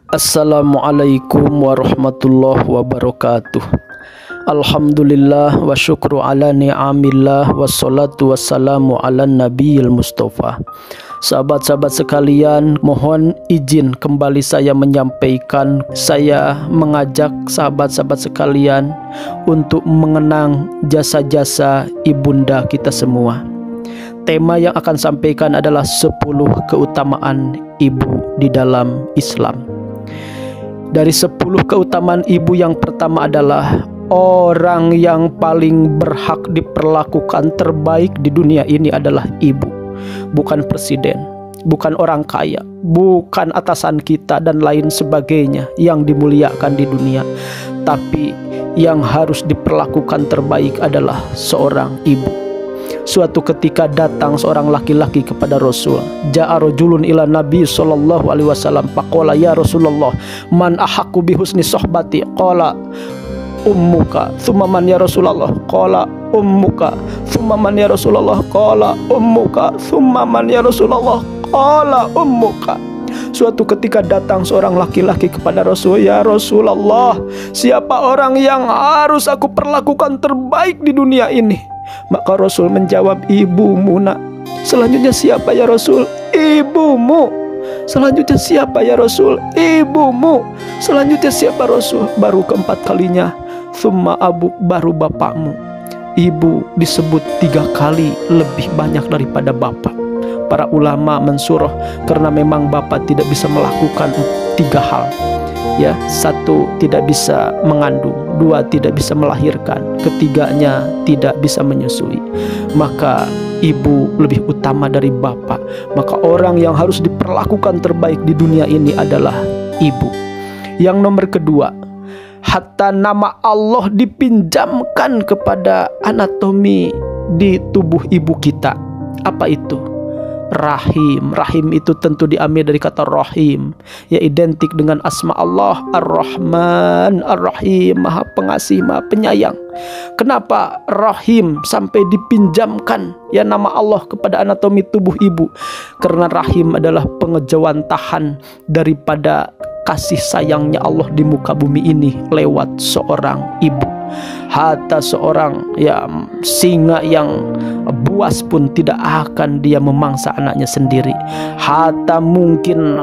Assalamualaikum warahmatullahi wabarakatuh. Alhamdulillah wa syukru ala ni'amillah wassalatu wassalamu ala nabiyil mustafa. Sahabat-sahabat sekalian, mohon izin kembali saya menyampaikan, saya mengajak sahabat-sahabat sekalian untuk mengenang jasa-jasa ibunda kita semua. Tema yang akan sampaikan adalah 10 keutamaan ibu di dalam Islam. Dari 10 keutamaan ibu, yang pertama adalah orang yang paling berhak diperlakukan terbaik di dunia ini adalah ibu. Bukan presiden, bukan orang kaya, bukan atasan kita dan lain sebagainya yang dimuliakan di dunia. Tapi yang harus diperlakukan terbaik adalah seorang ibu. Suatu ketika datang seorang laki-laki kepada Rasul. Ja'a rajulun ila Nabi sallallahu alaihi wasallam faqala ya Rasulullah man ahaqqu bi husni sohbati, qala ummuka thumma man ya Rasulullah, qala ummuka thumma man ya Rasulullah, qala ummuka thumma man ya Rasulullah, qala ummuka. Suatu ketika datang seorang laki-laki kepada Rasul, ya Rasulullah, siapa orang yang harus aku perlakukan terbaik di dunia ini? Maka Rasul menjawab, ibumu nak. Selanjutnya siapa ya Rasul? Ibumu. Selanjutnya siapa ya Rasul? Ibumu. Selanjutnya siapa Rasul? Baru keempat kalinya, thumma abuk, baru bapakmu. Ibu disebut 3 kali lebih banyak daripada bapak. Para ulama mensurah karena memang bapak tidak bisa melakukan 3 hal. Ya, 1 tidak bisa mengandung, 2 tidak bisa melahirkan, ketiganya tidak bisa menyusui. Maka ibu lebih utama dari bapak. Maka orang yang harus diperlakukan terbaik di dunia ini adalah ibu. Yang nomor kedua, hatta nama Allah dipinjamkan kepada anatomi di tubuh ibu kita. Apa itu? Rahim. Rahim itu tentu diambil dari kata rahim, ya identik dengan asma Allah Ar-Rahman Ar-Rahim, Maha Pengasih, Maha Penyayang. Kenapa rahim sampai dipinjamkan ya nama Allah kepada anatomi tubuh ibu? Karena rahim adalah pengejawantahan daripada kasih sayangnya Allah di muka bumi ini lewat seorang ibu. Hatta seorang singa yang buas pun tidak akan dia memangsa anaknya sendiri. Hatta mungkin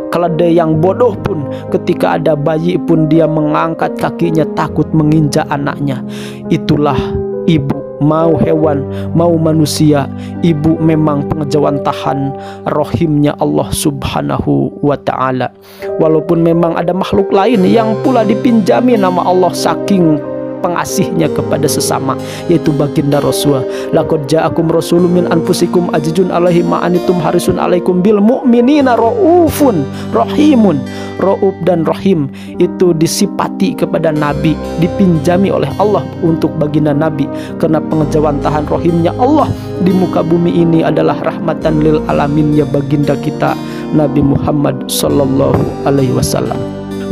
keledai yang bodoh pun ketika ada bayi pun dia mengangkat kakinya takut menginjak anaknya. Itulah ibu. Mau hewan, mau manusia, ibu memang pengejawantahan rohimnya Allah subhanahu wa ta'ala. Walaupun memang ada makhluk lain yang pula dipinjami nama Allah saking pengasihnya kepada sesama, yaitu baginda Rasul. Laqad ja'akum rasulun min anfusikum azizun alaihi ma anittum harisun alaikum bil mu'minina raufun rahimun. Rauf dan rahim itu disifati kepada Nabi, dipinjami oleh Allah untuk baginda Nabi, karena pengejawantahan rahimnya Allah di muka bumi ini adalah rahmatan lil alamin, ya baginda kita Nabi Muhammad sallallahu alaihi wasallam.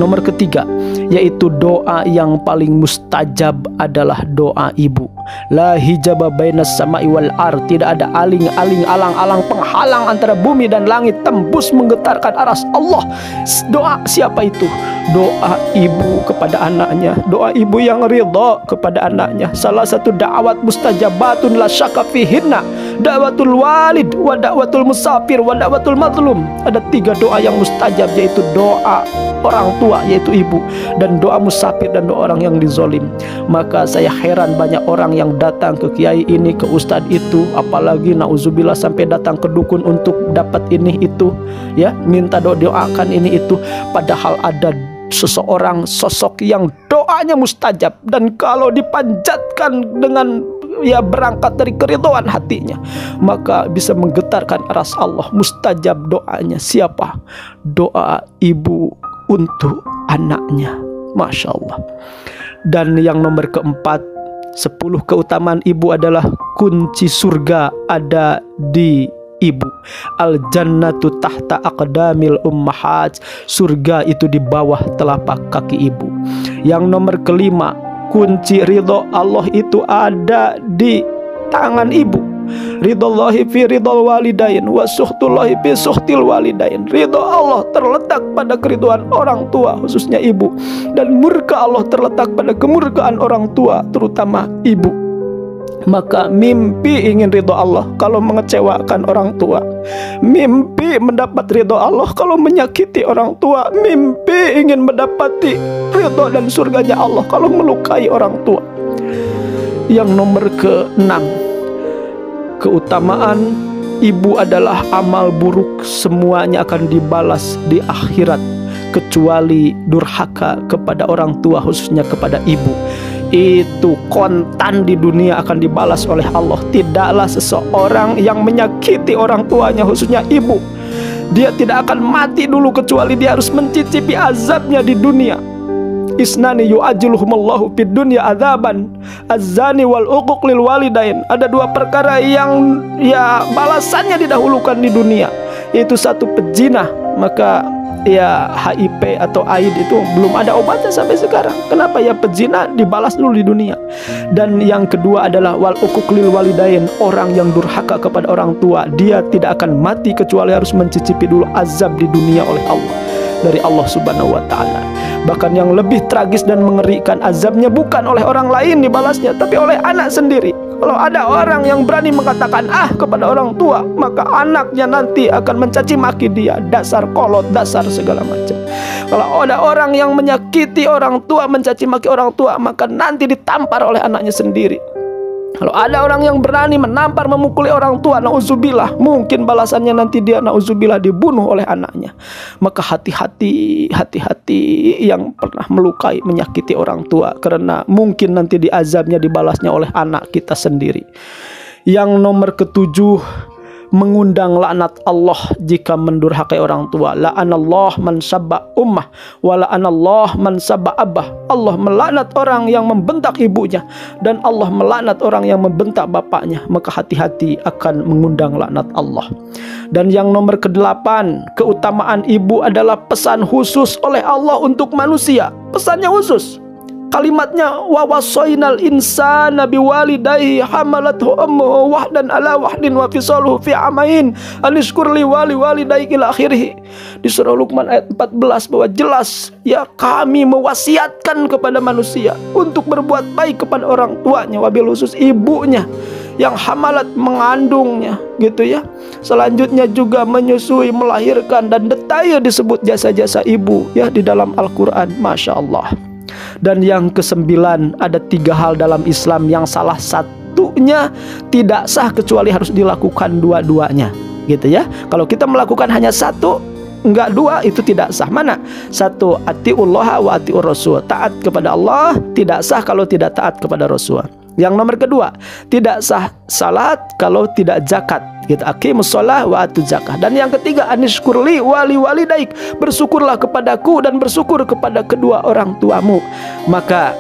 Nomor ketiga, yaitu doa yang paling mustajab adalah doa ibu. La hijaba bainas sama'i wal ard, tidak ada aling-aling, alang-alang penghalang antara bumi dan langit, tembus menggetarkan aras Allah. Doa siapa itu? Doa ibu kepada anaknya, doa ibu yang ridha kepada anaknya. Salah satu da'wat mustajabatun la syakka fihinna, da'watul walid wa da'watul musafir wa da'watul mazlum. Ada 3 doa yang mustajab, yaitu doa orang tua yaitu ibu, dan doa musafir dan doa orang yang dizolim. Maka saya heran banyak orang yang datang ke kiai ini, ke ustadz itu, apalagi nauzubillah sampai datang ke dukun untuk dapat ini itu, ya minta doakan ini itu, padahal ada seseorang sosok yang doanya mustajab, dan kalau dipanjatkan dengan berangkat dari keridhaan hatinya, maka bisa menggetarkan aras Allah. Mustajab doanya siapa? Doa ibu untuk anaknya. Masya Allah. Dan yang nomor keempat, 10 keutamaan ibu adalah kunci surga ada di ibu. Al jannatu tahta aqdamil ummahat, surga itu di bawah telapak kaki ibu. Yang nomor kelima, kunci ridho Allah itu ada di tangan ibu. Ridallahi fi ridal walidain wa suhtullahi fi suhtil walidain. Ridho Allah terletak pada keriduan orang tua, khususnya ibu, dan murka Allah terletak pada kemurkaan orang tua, terutama ibu. Maka mimpi ingin ridho Allah kalau mengecewakan orang tua, mimpi mendapat ridho Allah kalau menyakiti orang tua, mimpi ingin mendapati ridho dan surganya Allah kalau melukai orang tua. Yang nomor ke-6, keutamaan ibu adalah amal buruk semuanya akan dibalas di akhirat, kecuali durhaka kepada orang tua, khususnya kepada ibu. Itu kontan di dunia akan dibalas oleh Allah. Tidaklah seseorang yang menyakiti orang tuanya, khususnya ibu, dia tidak akan mati dulu kecuali dia harus mencicipi azabnya di dunia. Isnani yu'ajiluhumallahu fid dunya adzaban, az-zani wal uquq lil walidain. Ada dua perkara yang balasannya didahulukan di dunia, yaitu satu pezina. Maka HIV atau AIDS itu belum ada obatnya sampai sekarang. Kenapa? Pezina dibalas dulu di dunia. Dan yang kedua adalah wal uquq lil walidain, orang yang durhaka kepada orang tua, dia tidak akan mati kecuali harus mencicipi dulu azab di dunia oleh Allah, dari Allah Subhanahu wa taala. Bahkan yang lebih tragis dan mengerikan, azabnya bukan oleh orang lain dibalasnya, tapi oleh anak sendiri. Kalau ada orang yang berani mengatakan kepada orang tua, maka anaknya nanti akan mencaci maki dia, dasar kolot, dasar segala macam. Kalau ada orang yang menyakiti orang tua, mencaci maki orang tua, maka nanti ditampar oleh anaknya sendiri. Kalau ada orang yang berani menampar, memukuli orang tua, nauzubillah, mungkin balasannya nanti dia nauzubillah dibunuh oleh anaknya. Maka hati-hati yang pernah melukai, menyakiti orang tua, karena mungkin nanti diazabnya dibalasnya oleh anak kita sendiri. Yang nomor ke-7, mengundang laknat Allah jika mendurhakai orang tua. La'anallah man sabba ummah wa la'anallah man sabba abah. Allah melaknat orang yang membentak ibunya, dan Allah melaknat orang yang membentak bapaknya. Maka hati-hati akan mengundang laknat Allah. Dan yang nomor ke-8, keutamaan ibu adalah pesan khusus oleh Allah untuk manusia. Pesannya khusus. Kalimatnya, wa wasainal insana biwalidayhi hamalathu ummuhu wahdan ala wahdin wa fisaluhu fi amain anishkur li walidayki ila akhirih. Di surah Luqman ayat 14 bahwa jelas kami mewasiatkan kepada manusia untuk berbuat baik kepada orang tuanya, wabil khusus ibunya yang hamalat, mengandungnya, gitu ya. Selanjutnya juga menyusui, melahirkan, dan detail disebut jasa-jasa ibu di dalam Al-Quran. Masya Allah. Dan yang ke-9, ada 3 hal dalam Islam yang salah satunya tidak sah kecuali harus dilakukan dua-duanya, gitu ya. Kalau kita melakukan hanya satu, enggak dua, itu tidak sah. Mana? 1, atiullah wa atiur rasul, taat kepada Allah tidak sah kalau tidak taat kepada Rasul. Yang nomor kedua, tidak sah salat kalau tidak zakat, gitu. Aqimus shalah wa atuz zakah. Dan yang ketiga, anishkurli wali walidaik, bersyukurlah kepadaku dan bersyukur kepada kedua orang tuamu. Maka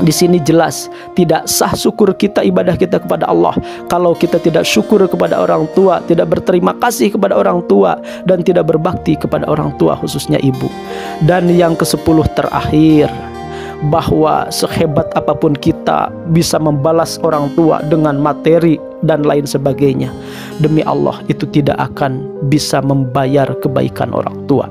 di sini jelas tidak sah syukur kita, ibadah kita kepada Allah kalau kita tidak syukur kepada orang tua, tidak berterima kasih kepada orang tua, dan tidak berbakti kepada orang tua, khususnya ibu. Dan yang ke-10 terakhir, bahwa sehebat apapun kita bisa membalas orang tua dengan materi dan lain sebagainya, demi Allah itu tidak akan bisa membayar kebaikan orang tua.